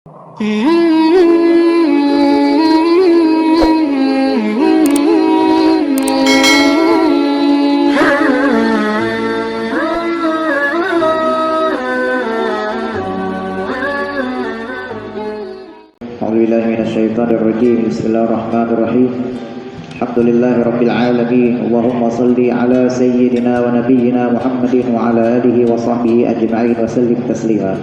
Bismillahirrahmanirrahim. Alhamdulillahirabbil alamin. Allahumma shalli ala sayyidina wa nabiyyina Muhammadin wa ala alihi wa sahbihi ajma'in wa sallim taslima.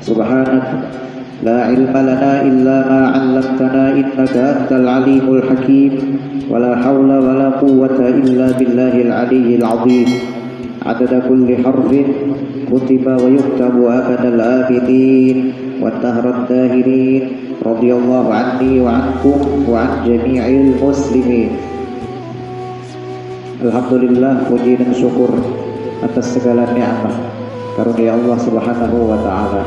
Subhanak la ilma lana illa ma 'allamtana innaka antal alimul hakim. Wa la hawla wa la quwwata illa billahil aliyyil 'azim. Adada kulli harfin kutiba wa yuktabu abadal abidin wa tahrat dahirin. Radhiyallahu anni wa ankum wa an jami'il muslimin. Alhamdulillah, puji dan syukur atas segala nikmat karunia Allah Subhanahu wa taala,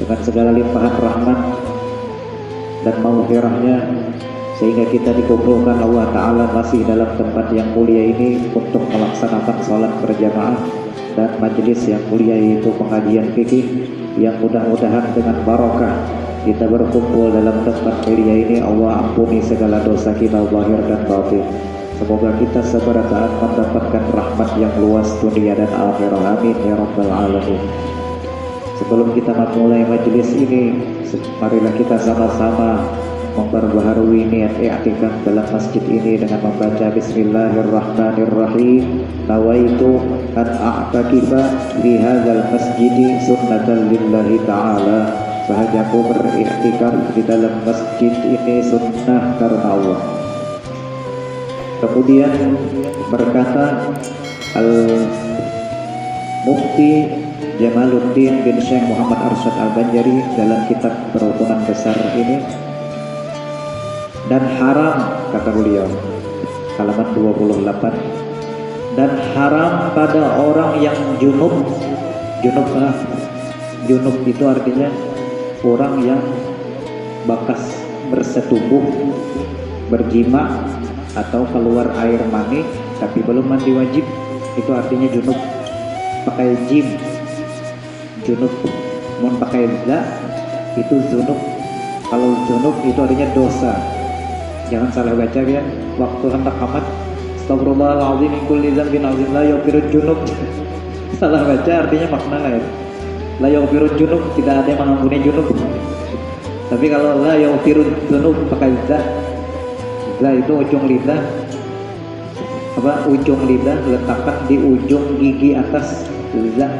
dengan segala limpahan rahmat dan maghfirahnya, sehingga kita dikumpulkan Allah taala masih dalam tempat yang mulia ini untuk melaksanakan salat berjamaah dan majelis yang mulia, yaitu pengajian fikih, yang mudah-mudahan dengan barokah kita berkumpul dalam tempat mulia ini. Allah ampuni segala dosa kita zahir dan batin. Semoga kita sebersamaan mendapatkan rahmat yang luas dunia dan akhirat. Amin ya rabbal alamin. Sebelum kita memulai majelis ini, marilah kita sama-sama memperbaharui niat i'tikaf dalam masjid ini dengan membaca Bismillahirrahmanirrahim. Nawaitu an a'takifa fi hadzal masjidi sunnatan lillahi ta'ala. Sahajaku beriktikaf di dalam masjid ini sunnah karena Allah. Kemudian berkata Al-Mufti Jamaluddin bin Syekh Muhammad Arsyad Al-Banjari dalam kitab Berukunan Besar ini, dan haram, kata beliau, halaman 28, dan haram pada orang yang junub itu artinya orang yang bakas bersetubuh, berjima, atau keluar air mani tapi belum mandi wajib, itu artinya junub. Pakai jim junub, mau pakai la itu junub. Kalau junub itu artinya dosa. Jangan salah baca ya, waktu hendak amat astagfirullahaladzim min kulli dzambin azim la yaghfirul junub. Salah baca artinya makna lain. La yaghfirul junub, tidak ada yang mengampuni junub. Tapi kalau la yaghfirul junub pakai za itu ujung lidah, ujung lidah letakkan di ujung gigi atas, za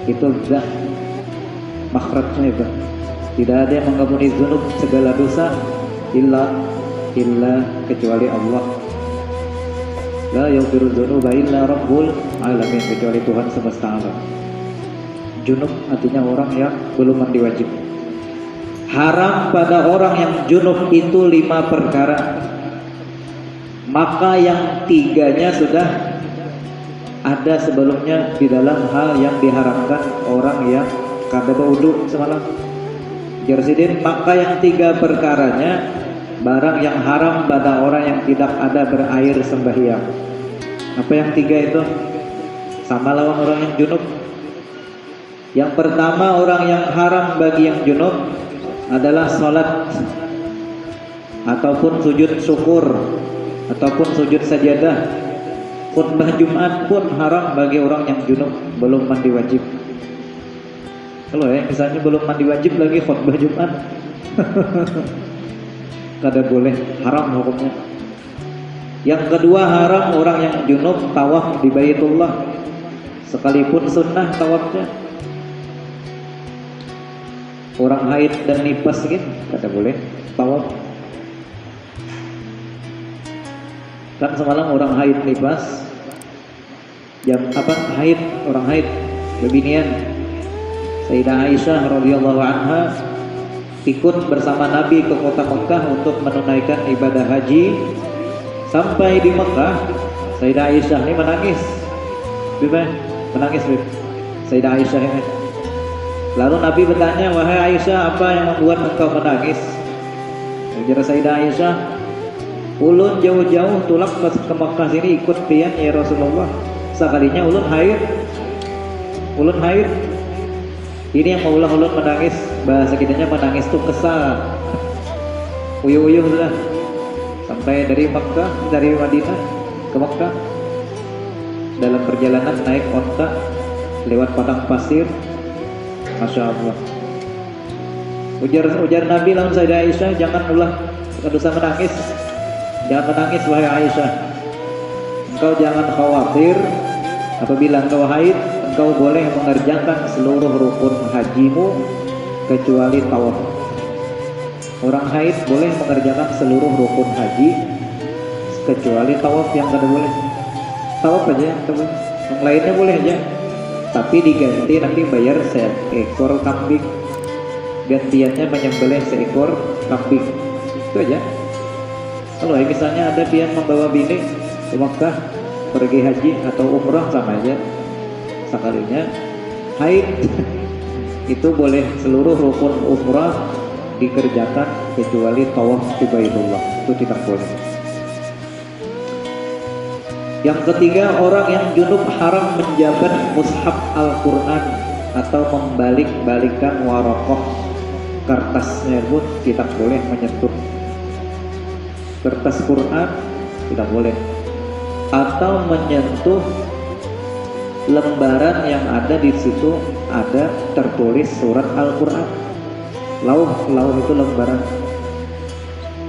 itu za makhrajnya itu. Tidak ada yang mengampuni junub, segala dosa illa kecuali Allah. La yaghfirul dzunuba illa rabbul alamin, kecuali Tuhan semesta alam. Junub artinya orang yang belum mandi wajib. Haram pada orang yang junub itu 5 perkara, maka yang 3-nya sudah ada sebelumnya di dalam hal yang diharamkan orang yang kada berwudu semalam. Jersidin, maka yang 3 perkaranya barang yang haram pada orang yang tidak ada berair sembahyang. Apa yang 3 itu? Sama lawan orang yang junub. Yang pertama, orang yang haram bagi yang junub adalah salat ataupun sujud syukur ataupun sujud sajadah. Khutbah Jumat pun haram bagi orang yang junub, belum mandi wajib. Kalau misalnya belum mandi wajib lagi khutbah Jumat kada boleh, haram hukumnya. Yang kedua, haram orang yang junub tawaf di Baitullah, sekalipun sunnah tawafnya. Orang haid dan nifas gitu kada boleh tawaf. Kan semalam orang haid nifas, jam haid, orang haid bebinian, Sayyidah Aisyah radhiyallahu anha ikut bersama Nabi ke kota Mekah untuk menunaikan ibadah haji. Sampai di Mekah, Sayyidah Aisyah ini menangis. Menangis Sayyidah Aisyah ini. Lalu Nabi bertanya, wahai Aisyah, apa yang membuat engkau menangis? Ujar Sayyidah Aisyah, ulun jauh-jauh tulak ke Mekah sini ikut pian ya Rasulullah. Sekalinya ulun haid. Ini yang maulah ulun menangis, bahasa kitanya menangis tuh kesal, uyuh-uyuh lah. Sampai dari Madinah ke Makkah, dalam perjalanan naik onta lewat padang pasir, masya Allah. Ujar Nabi lawan Sayyidah Aisyah, jangan ulah dosa menangis, jangan menangis wahai Aisyah. Engkau jangan khawatir, apabila engkau haid, engkau boleh mengerjakan seluruh rukun hajimu kecuali tawaf. Orang haid boleh mengerjakan seluruh rukun haji kecuali tawaf yang kada boleh. Tawaf aja yang boleh, yang lainnya boleh aja, tapi diganti nanti bayar seekor kambing, gantiannya menyembelih seekor kambing, itu aja. Kalau misalnya ada pian membawa bini ke Makkah pergi haji atau umrah, sama aja, sekalinya haid itu boleh seluruh rukun umrah dikerjakan kecuali tawaf di Baitullah, itu tidak boleh. Yang ketiga, orang yang junub haram menjabat mushaf Al-Quran atau membalik-balikan warokoh kertasnya pun tidak boleh menyentuh. Kertas Quran tidak boleh, atau menyentuh lembaran yang ada di situ ada tertulis surat Al-Quran. Lauh itu lembaran.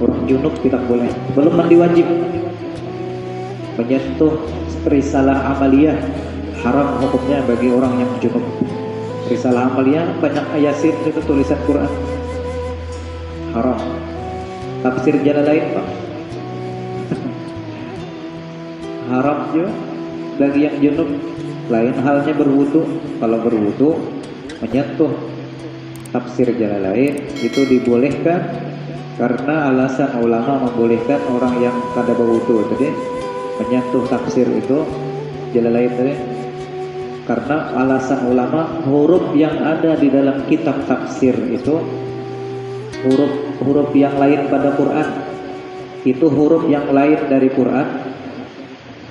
Orang junub tidak boleh, belum mandi wajib. Menyentuh risalah amaliyah haram hukumnya bagi orang yang junub. Risalah amaliyah banyak ayasin itu tulisan Quran, haram. Tafsir Jalalain Pak haram juga bagi yang junub. Lain halnya berwudu. Kalau berwudu menyentuh tafsir Jalalain itu dibolehkan karena alasan ulama membolehkan orang yang kada berwudu tadi menyentuh tafsir itu Jalalain tadi, karena alasan ulama huruf yang ada di dalam kitab tafsir itu huruf yang lain pada Quran, itu huruf yang lain dari Quran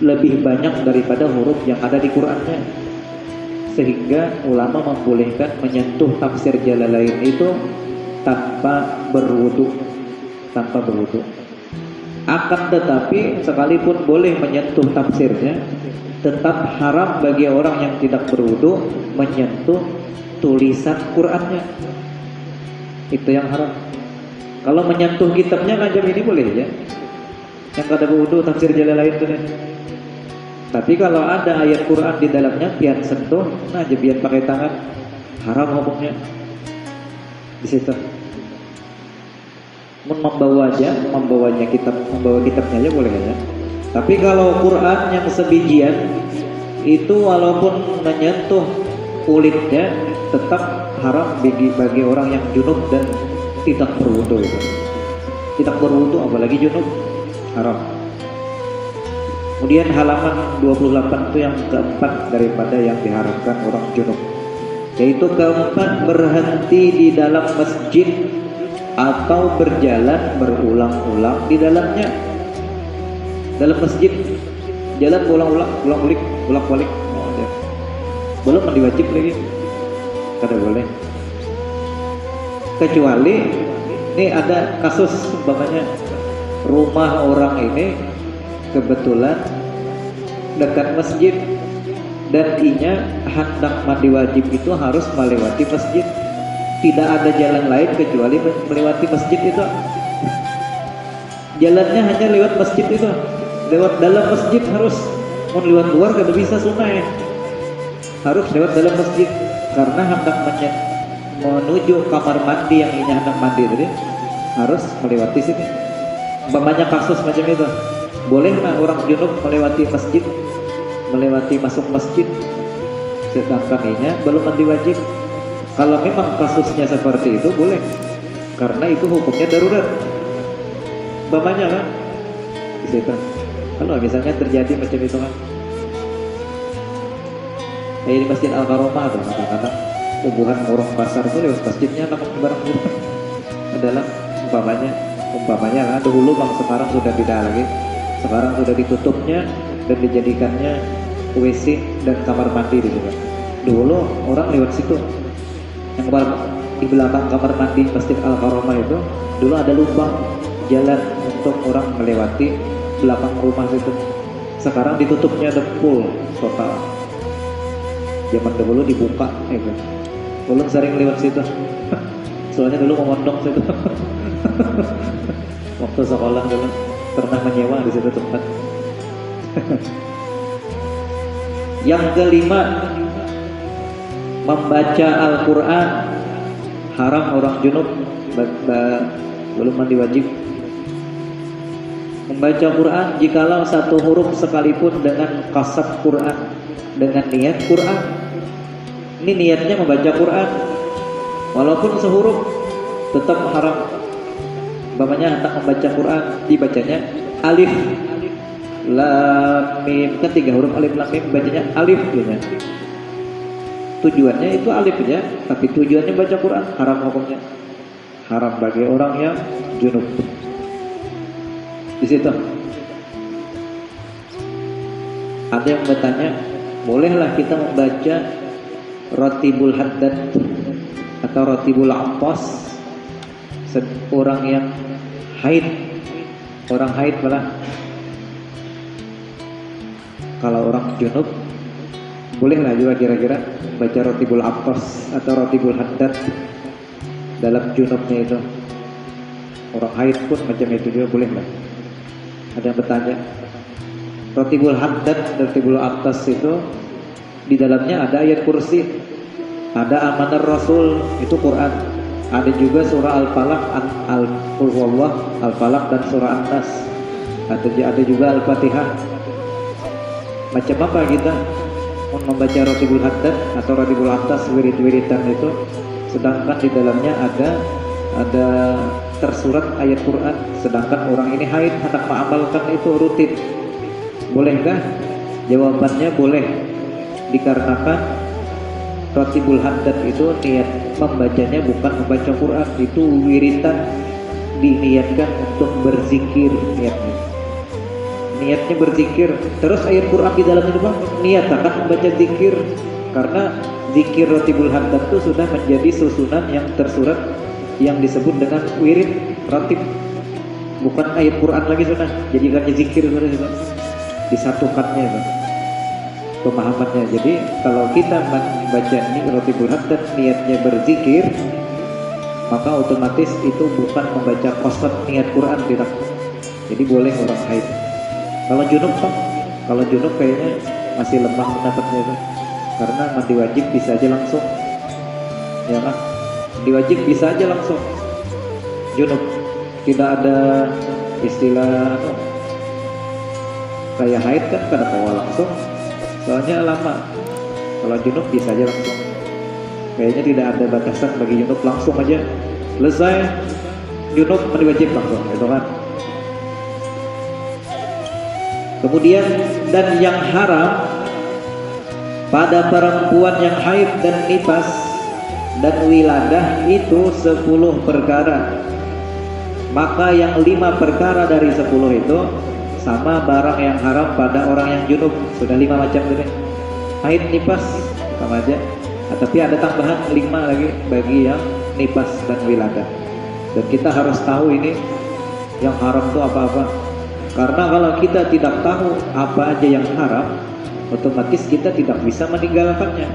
lebih banyak daripada huruf yang ada di Qurannya, sehingga ulama membolehkan menyentuh tafsir Jalalain itu tanpa berwudu. Akan tetapi sekalipun boleh menyentuh tafsirnya, tetap haram bagi orang yang tidak berwudu menyentuh tulisan Qurannya. Itu yang haram. Kalau menyentuh kitabnya macam ini boleh ya, yang kada berwudu tafsir Jalalain itu nih. Tapi kalau ada ayat Quran di dalamnya pian sentuh, nah jebian pakai tangan, haram hukumnya di situ. Membawa kitabnya aja boleh ya. Tapi kalau Quran yang sebijian itu walaupun menyentuh kulitnya tetap haram bagi orang yang junub dan tidak berwudu itu. Tidak berwudu apalagi junub, haram. Kemudian halaman 28 itu yang keempat daripada yang diharamkan orang junub, yaitu keempat, berhenti di dalam masjid atau berjalan berulang-ulang di dalamnya. Dalam masjid jalan berulang-ulang, bolak-balik, belum mandi wajib lagi, kada boleh. Kecuali ini ada kasus umpamanya rumah orang ini kebetulan dekat masjid dan inya hendak mandi wajib itu harus melewati masjid. Tidak ada jalan lain kecuali melewati masjid itu. Jalannya hanya lewat masjid itu. Lewat dalam masjid harus. Mau lewat luar kada bisa sunai. Harus lewat dalam masjid karena hendak menuju kamar mandi yang ini hendak mandi tadi harus melewati sini. Umpamanya kasus macam itu. Boleh nggak orang junub melewati masjid, melewati masuk masjid, sedangkan inya belum mandi wajib? Kalau memang kasusnya seperti itu boleh, karena itu hukumnya darurat. Umpamanya kan, di situ. Kalau misalnya terjadi macam itu kan, kayak di Masjid Al-Karomah tuh, kadang-kadang hubungan orang pasar itu lewat masjidnya barang itu adalah umpamanya lah. Dulu bang, sekarang sudah tidak lagi. Sekarang sudah ditutupnya dan dijadikannya WC dan kamar mandi di situ. Dulu orang lewat situ. yang di belakang kamar mandi Masjid Al-Karamah itu dulu ada lubang jalan untuk orang melewati belakang rumah situ. Sekarang ditutupnya ada full total. Zaman dahulu dibuka itu. Ulun sering lewat situ. Soalnya dulu mau mondok situ. Waktu sekolah dulu pernah menyewa di situ tempat. Yang kelima, membaca Al-Quran. Haram orang junub belum mandi wajib membaca Quran jikalau satu huruf sekalipun dengan qasad Quran, dengan niat Quran. Ini niatnya membaca Quran, walaupun sehuruf tetap haram. Umpamanya hendak membaca Quran, dibacanya alif lam mim, kan 3 huruf alif lam mim, bacanya alif ya. Tujuannya itu alif ya, tapi tujuannya baca Quran, haram hukumnya. Haram bagi orang yang junub. Di situ ada yang bertanya, bolehlah kita membaca Ratibul Haddad atau Ratibul Ampas orang yang haid, orang haid malah. Kalau orang junub bolehlah juga kira-kira baca Ratibul Ampas atau Ratibul Haddad dalam junubnya itu. Orang haid pun macam itu juga bolehlah. Ada yang bertanya, Ratibul Haddad dan Ratibul Ampas itu di dalamnya ada ayat kursi, ada Amanar Rasul, itu Quran. Ada juga surah Al-Falaq, Al-Huwallah, Al-Falaq dan surah An-Nas. Ada juga Al-Fatihah. Macam apa kita membaca Ratibul Haddad atau Ratibul Ampas, wirid-wiridan itu, sedangkan di dalamnya ada tersurat ayat Quran, sedangkan orang ini haid hendak mengamalkan itu rutin. Bolehkah? Jawabannya boleh, dikarenakan Ratibul Haddad itu niat membacanya bukan membaca Quran, itu wiridan, diniatkan untuk berzikir niatnya berzikir. Terus ayat Quran di dalam itu bang, niat akan membaca zikir, karena zikir Ratibul Haddad itu sudah menjadi susunan yang tersurat yang disebut dengan wirid ratib, bukan ayat Quran lagi sudah jadikannya zikir sudah disatukannya bang, pemahamannya. Jadi kalau kita membaca ini Ratibul Haddad niatnya berzikir, maka otomatis itu bukan membaca qasad niat Quran, tidak. Jadi boleh orang haid. Kalau junub bang, kalau junub kayaknya masih lemah pendapatnya bang, karena mandi wajib bisa aja langsung, ya kan? Diwajib bisa aja langsung junub, tidak ada istilah kayak haid kan kada bawa langsung, soalnya lama. Kalau junub bisa aja langsung, kayaknya tidak ada batasan bagi junub, langsung aja selesai junub mandi wajib langsung, itu kan. Kemudian dan yang haram pada perempuan yang haid dan nifas dan wiladah itu 10 perkara. Maka yang 5 perkara dari 10 itu sama barang yang haram pada orang yang junub. Sudah 5 macam tadi. Haid, nifas sama aja. Tapi ada tambahan 5 lagi bagi yang nifas dan wiladah. Dan kita harus tahu ini yang haram itu apa-apa. Karena kalau kita tidak tahu apa aja yang haram, otomatis kita tidak bisa meninggalkannya.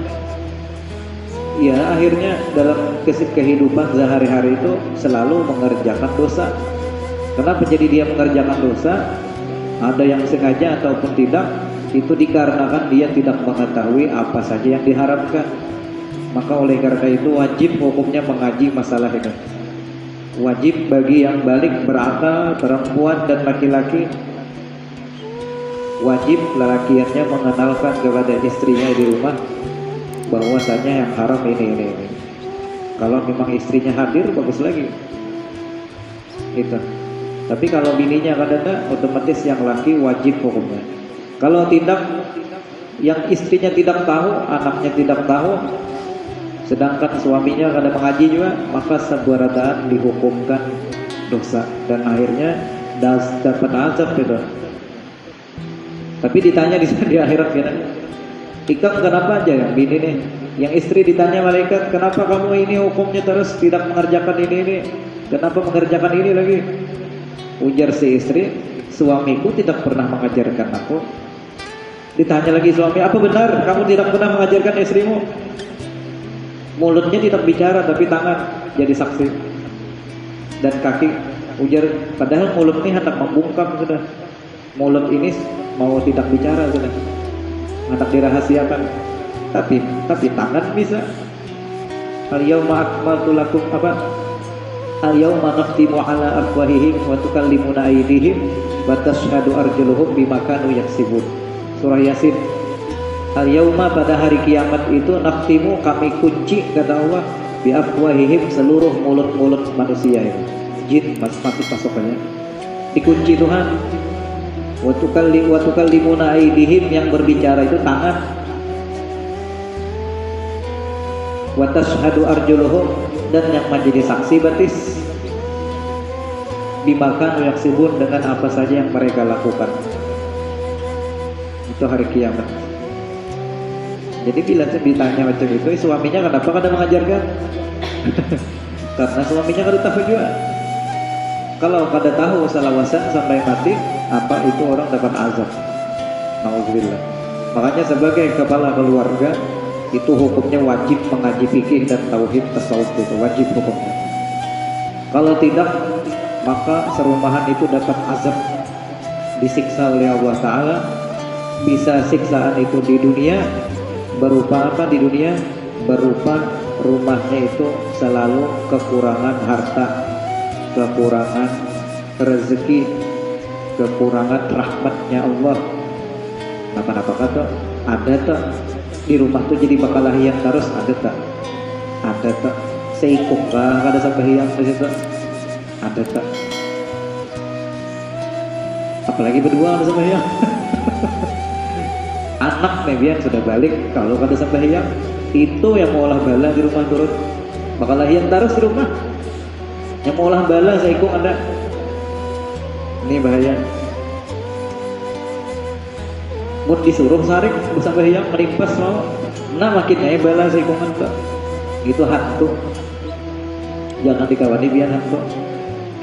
Ya akhirnya dalam kehidupan sehari-hari itu selalu mengerjakan dosa. Kenapa jadi dia mengerjakan dosa? Ada yang sengaja ataupun tidak, itu dikarenakan dia tidak mengetahui apa saja yang diharamkan. Maka oleh karena itu wajib hukumnya mengaji masalah ini. Wajib bagi yang balik berakal, perempuan dan laki-laki, wajib lelakiannya mengenalkan kepada istrinya di rumah bahwasanya yang haram ini. Kalau memang istrinya hadir bagus lagi itu. Tapi kalau bininya kadang otomatis yang laki wajib hukumnya. Kalau tidak, yang istrinya tidak tahu, anaknya tidak tahu, sedangkan suaminya kadang mengaji juga, maka seberadaan dihukumkan dosa dan akhirnya dapat azab itu. Tapi ditanya di akhirat kita, Ikam kenapa aja yang bini nih Yang istri ditanya malaikat, kenapa kamu ini hukumnya terus tidak mengerjakan ini? Kenapa mengerjakan ini lagi? Ujar si istri, suamiku tidak pernah mengajarkan aku. Ditanya lagi suami, apa benar kamu tidak pernah mengajarkan istrimu? Mulutnya tidak bicara tapi tangan jadi saksi. Dan kaki, ujar, padahal mulut ini hendak membungkam sudah. Mulut ini mau tidak bicara sudah, hendak dirahasiakan. Tapi tangan bisa. Al-yauma akmaltu lakum Al-yauma nakhtimu ala afwahihim wa tukallimuna aydihim wa tashhadu arjuluhum bima kanu yaksibun. Surah Yasin. Al-yauma, pada hari kiamat itu, nakhtimu, kami kunci, kata Allah, bi afwahihim, seluruh mulut-mulut manusia itu. Jin masuk pasukannya. Dikunci Tuhan. Wa tukallimuna aydihim, yang berbicara itu tangan. Wa tashhadu arjuluhum, dan yang menjadi saksi batis. Bima kanu yaksibun, dengan apa saja yang mereka lakukan. Itu hari kiamat. Jadi bila ditanya macam itu, suaminya kenapa kada mengajarkan? Karena suaminya kada tahu juga. Kalau kada tahu salawasan sampai mati, apa itu orang dapat azab. Nauzubillah. Makanya sebagai kepala keluarga, itu hukumnya wajib mengaji fikih dan tauhid tasawuf, itu wajib hukumnya. Kalau tidak, maka serumahan itu dapat azab, disiksa oleh Allah Ta'ala. Bisa siksaan itu di dunia, berupa apa di dunia? Berupa rumahnya itu selalu kekurangan harta, kekurangan rezeki, kekurangan rahmatnya Allah. Apa kata? Ada tak di rumah tuh jadi bakal lahian terus? Ada tak? Ada tak? Seikung kah kada sampai hiang di situ? Ada tak? Apalagi berdua ada sampai hiang. Anak nebian sudah balik, kalau kada sampai hiang, itu yang mau olah bala di rumah turun, bakal lahian terus di rumah. Yang mau olah bala seikung ada. Ini bahaya. Mun disuruh sarik sampai hiang merimpas mau, nah makin aja bala seikungan tuh. Itu hantu. Jangan dikawani biar hantu.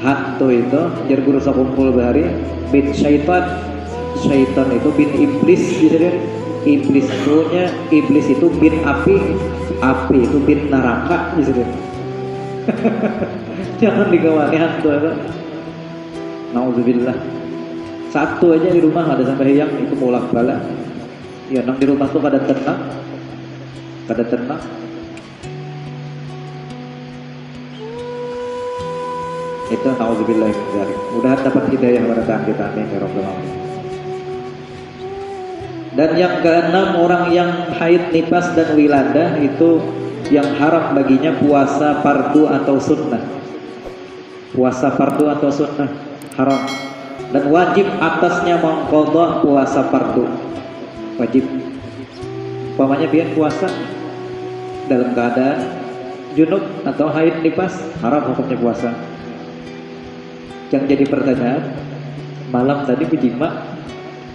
Hantu itu jar guru sakumpul bahari bin syaitan. Syaitan itu bin iblis, jadi iblis itu bin api itu bin neraka, jadi. Jangan dikawani hantu itu. Nauzubillah. Satu aja di rumah ada sampai hiang itu bolak balik. Ya, nang di rumah tuh kada tenang. Itu nauzubillah min dzalik. Mudah dapat hidayah kepada kita, amin ya rabbal alamin. Dan yang keenam, orang yang haid, nifas dan wilada itu yang haram baginya puasa fardu atau sunnah. Puasa fardu atau sunnah haram. Dan wajib atasnya mengqadha puasa fardu. Wajib. Umpamanya biar puasa dalam keadaan junub atau haid nifas, haram hukumnya puasa. Yang jadi pertanyaan, malam tadi berjima,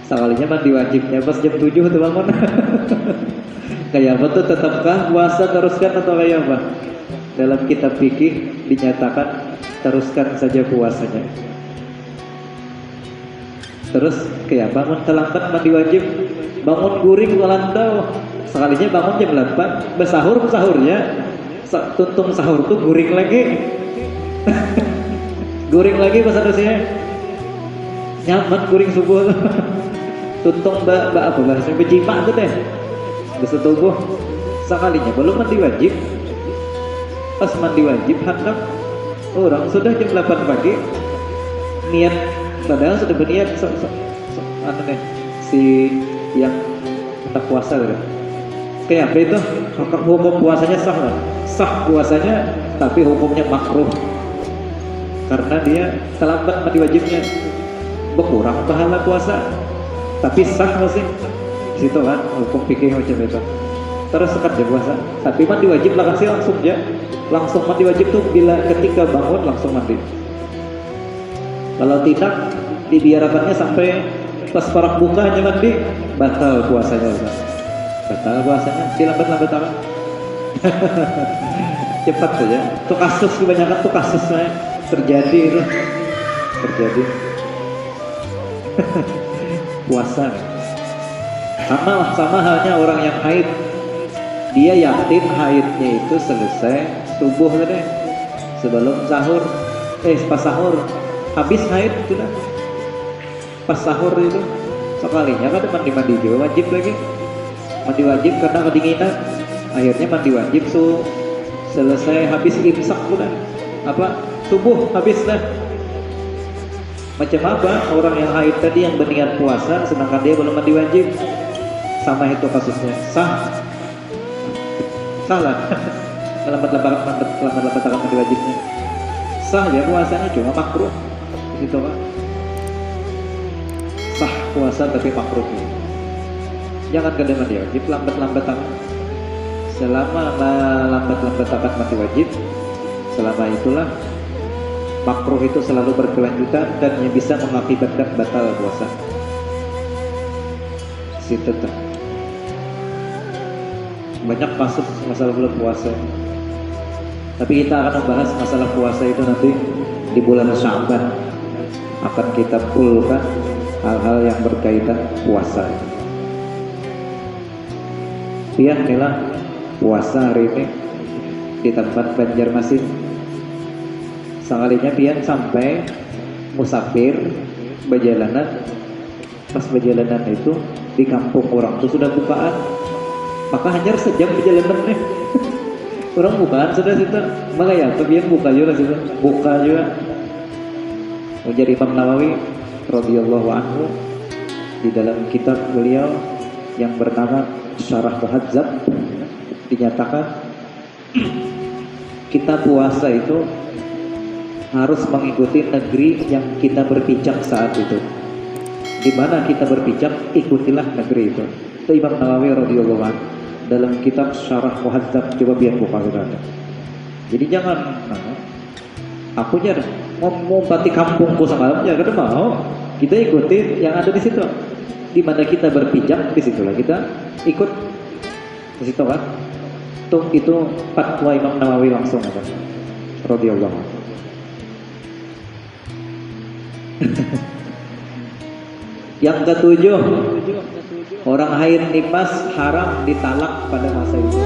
sekalinya mandi wajibnya pas jam 7 tuh bangun. Kayak apa tuh, tetapkah puasa teruskan atau kayak apa? Dalam kitab fikih dinyatakan teruskan saja puasanya. Terus kayak bangun terlambat mandi wajib, bangun guring lantau, sekalinya bangun jam 8, sahurnya tuntung sahur tuh guring lagi. Guring lagi pas harusnya nyaman guring subuh. Tuntung apa bahasanya bejima tuh teh bersetubuh sekalinya belum mandi wajib. Pas mandi wajib hendak orang sudah jam 8 pagi niat, padahal sudah berniat si yang hendak puasa gitu. Kayak apa itu? Hukum puasanya sah lah. Sah puasanya, tapi hukumnya makruh karena dia terlambat mandi wajibnya, berkurang pahala puasa. Tapi sah masih di situ kan hukum fikih macam itu. Terus sekat ya puasa, tapi mandi wajib lah kasih langsung mandi wajib tuh bila ketika bangun langsung mandi. Kalau tidak dibiarkannya sampai pas parak buka hanya mandi, batal puasanya. Batal puasanya, dilambat-lambat apa? Cepat saja. Itu kasus kebanyakan tuh kasusnya terjadi itu. Terjadi. Puasa. Sama halnya orang yang haid. Dia yakin haidnya itu selesai subuh tadi. Sebelum sahur. Pas sahur. Habis haid sudah. Pas sahur itu. Sekalinya kan mandi juga wajib lagi. Mandi wajib karena kedinginan. Akhirnya mandi wajib selesai habis imsak sudah. Subuh habis dah. Macam apa orang yang haid tadi yang berniat puasa sedangkan dia belum mandi wajib? Sama itu kasusnya. Salah. Lambat-lambat akan mandi wajibnya. Sah ya puasanya, cuma makruh. Gitu Pak. Sah puasa tapi makruh. Jangan kada mandi wajib, lambat-lambat akan. Selama lambat-lambat akan mandi wajib, selama itulah makruh itu selalu berkelanjutan dan yang bisa mengakibatkan batal puasa. Situ tuh. Banyak kasus masalah bulan puasa. Tapi kita akan membahas masalah puasa itu nanti di bulan Sya'ban. Akan kita fullkan hal-hal yang berkaitan puasa. Inilah puasa hari ini di tempat Banjarmasin. Sekalinya pian sampai musafir berjalanan. Pas berjalanan itu di kampung orang itu sudah bukaan. Maka hanya sejam perjalanan nih. Orang bukaan sudah situ. Maka ya pian buka juga situ. Buka juga. Ujar Imam Nawawi radhiyallahu anhu di dalam kitab beliau yang bernama Syarah Muhadzab dinyatakan kita puasa itu harus mengikuti negeri yang kita berpijak saat itu. Di mana kita berpijak, ikutilah negeri itu. Itu Imam Nawawi radhiyallahu anhu dalam kitab Syarah Muhadzab, coba biar buka saudara. Jadi jangan aku nya mau pati kampungku semalamnya, kita mau kita ikuti yang ada di situ. Di mana kita berpijak, di situlah kita ikut di situ kan. Itu fatwa Imam Nawawi langsung ada. Radhiyallahu anhu. Yang ketujuh, orang haid nifas haram ditalak pada masa itu.